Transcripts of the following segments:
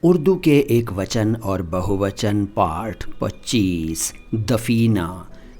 उर्दू के एक वचन और बहुवचन पाठ 25। दफीना।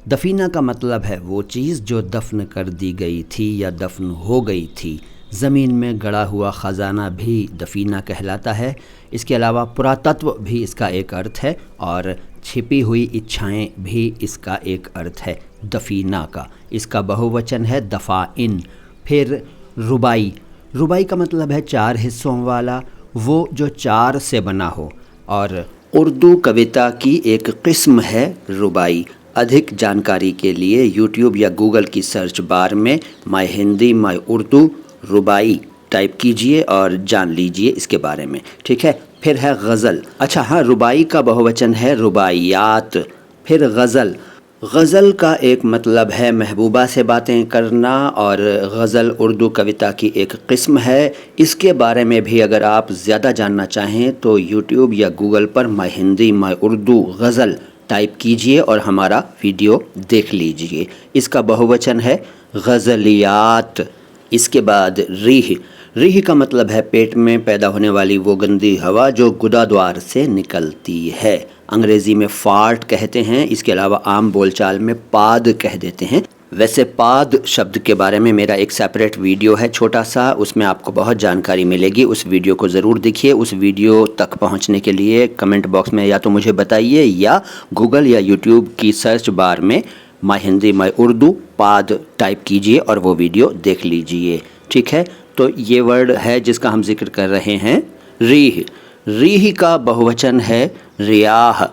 दफीना का मतलब है वो चीज़ जो दफन कर दी गई थी या दफन हो गई थी। ज़मीन में गड़ा हुआ ख़जाना भी दफीना कहलाता है। इसके अलावा पुरातत्व भी इसका एक अर्थ है और छिपी हुई इच्छाएं भी इसका एक अर्थ है दफीना का। इसका बहुवचन है दफ़ाइन। फिर रुबाई। रुबाई का मतलब है 4 हिस्सों वाला, वो जो 4 से बना हो, और उर्दू कविता की एक किस्म है रुबाई। अधिक जानकारी के लिए यूट्यूब या गूगल की सर्च बार में माय हिंदी माय उर्दू रुबाई टाइप कीजिए और जान लीजिए इसके बारे में, ठीक है। फिर है गज़ल। अच्छा हाँ, रुबाई का बहुवचन है रुबाइयात। फिर गज़ल। गज़ल का एक मतलब है महबूबा से बातें करना, और गज़ल उर्दू कविता की एक किस्म है। इसके बारे में भी अगर आप ज़्यादा जानना चाहें तो यूट्यूब या गूगल पर my Hindi my Urdu ghazal type कीजिए और हमारा वीडियो देख लीजिए। इसका बहुवचन है गज़लियात। इसके बाद रीह। रीह का मतलब है पेट में पैदा होने वाली वो गंदी हवा जो गुदाद्वार से निकलती है। अंग्रेज़ी में फार्ट कहते हैं। इसके अलावा आम बोलचाल में पाद कह देते हैं। वैसे पाद शब्द के बारे में मेरा एक सेपरेट वीडियो है छोटा सा, उसमें आपको बहुत जानकारी मिलेगी। उस वीडियो को ज़रूर देखिए। उस वीडियो तक पहुंचने के लिए कमेंट बॉक्स में या तो मुझे बताइए या गूगल या यूट्यूब की सर्च बार में माय हिंदी माय उर्दू पाद टाइप कीजिए और वो वीडियो देख लीजिए, ठीक है। तो ये वर्ड है जिसका हम जिक्र कर रहे हैं, रीह। रीह का बहुवचन है रियाह।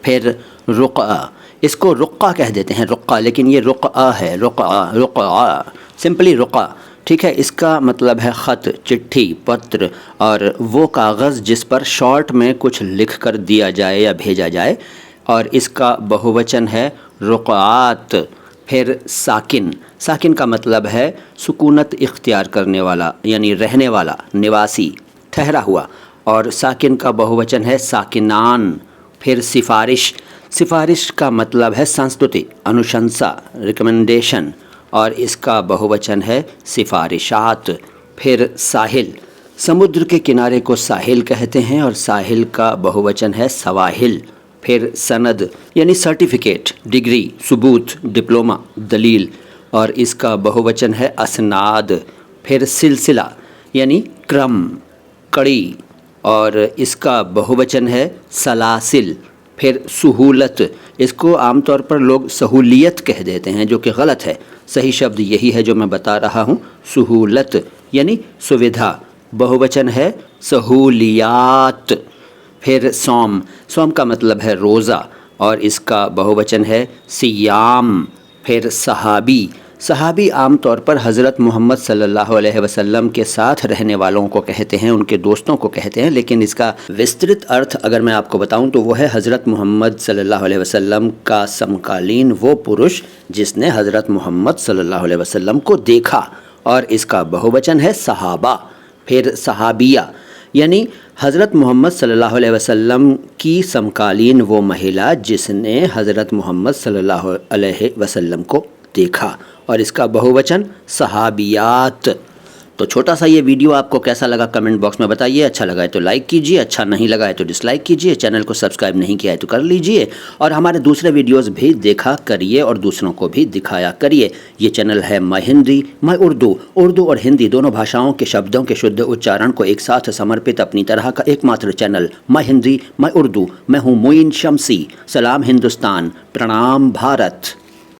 फिर रुक़ा। इसको रुक़ा कह देते हैं, रुक़ा, लेकिन ये रुक़ा है, रुक़ा रुक़ा, सिंपली रुक़ा, ठीक है। इसका मतलब है ख़त, चिट्ठी, पत्र, और वो कागज़ जिस पर शॉर्ट में कुछ लिख कर दिया जाए या भेजा जाए, और इसका बहुवचन है रुक़ात। फिर साकिन। साकिन का मतलब है सुकूनत इख्तियार करने वाला, यानी रहने वाला, निवासी, ठहरा हुआ, और साकिन का बहुवचन है साकिनान। फिर सिफारिश। सिफारिश का मतलब है संस्तुति, अनुशंसा, रिकमेंडेशन, और इसका बहुवचन है सिफारिशात। फिर साहिल। समुद्र के किनारे को साहिल कहते हैं और साहिल का बहुवचन है सवाहिल। फिर सनद यानी सर्टिफिकेट, डिग्री, सबूत, डिप्लोमा, दलील, और इसका बहुवचन है असनाद। फिर सिलसिला यानी क्रम, कड़ी, और इसका बहुवचन है सलासिल। फिर सुहूलत। इसको आमतौर पर लोग सहूलियत कह देते हैं, जो कि गलत है। सही शब्द यही है जो मैं बता रहा हूँ, सुहूलत यानी सुविधा। बहुवचन है सहूलियात। फिर सौम। सौम का मतलब है रोज़ा और इसका बहुवचन है सियाम। फिर सहाबी। सहाबी आम तौर पर हज़रत मोहम्मद सल्लल्लाहु अलैहि वसल्लम के साथ रहने वालों को कहते हैं, उनके दोस्तों को कहते हैं, लेकिन इसका विस्तृत अर्थ अगर मैं आपको बताऊं तो वो है हज़रत मोहम्मद सल्लल्लाहु अलैहि वसल्लम का समकालीन वो पुरुष जिसने हज़रत मोहम्मद सल्लल्लाहु अलैहि वसल्लम को देखा, और इसका बहुवचन है सहाबा। फिर सहाबिया यानी हज़रत मोहम्मद सल्लल्लाहु अलैहि वसल्लम की समकालीन वो महिला जिसने हज़रत मोहम्मद सल्लल्लाहु अलैहि वसल्लम को देखा, और इसका बहुवचन सहाबियात। तो छोटा सा ये वीडियो आपको कैसा लगा कमेंट बॉक्स में बताइए। अच्छा लगा है तो लाइक कीजिए, अच्छा नहीं लगा है तो डिसलाइक कीजिए। चैनल को सब्सक्राइब नहीं किया है तो कर लीजिए, और हमारे दूसरे वीडियोस भी देखा करिए और दूसरों को भी दिखाया करिए। ये चैनल है माय हिंदी माय उर्दू। उर्दू और हिंदी दोनों भाषाओं के शब्दों के शुद्ध उच्चारण को एक साथ समर्पित अपनी तरह का एकमात्र channel my Hindi my Urdu. मैं हूँ मोइन शम्सी। सलाम हिंदुस्तान, प्रणाम भारत।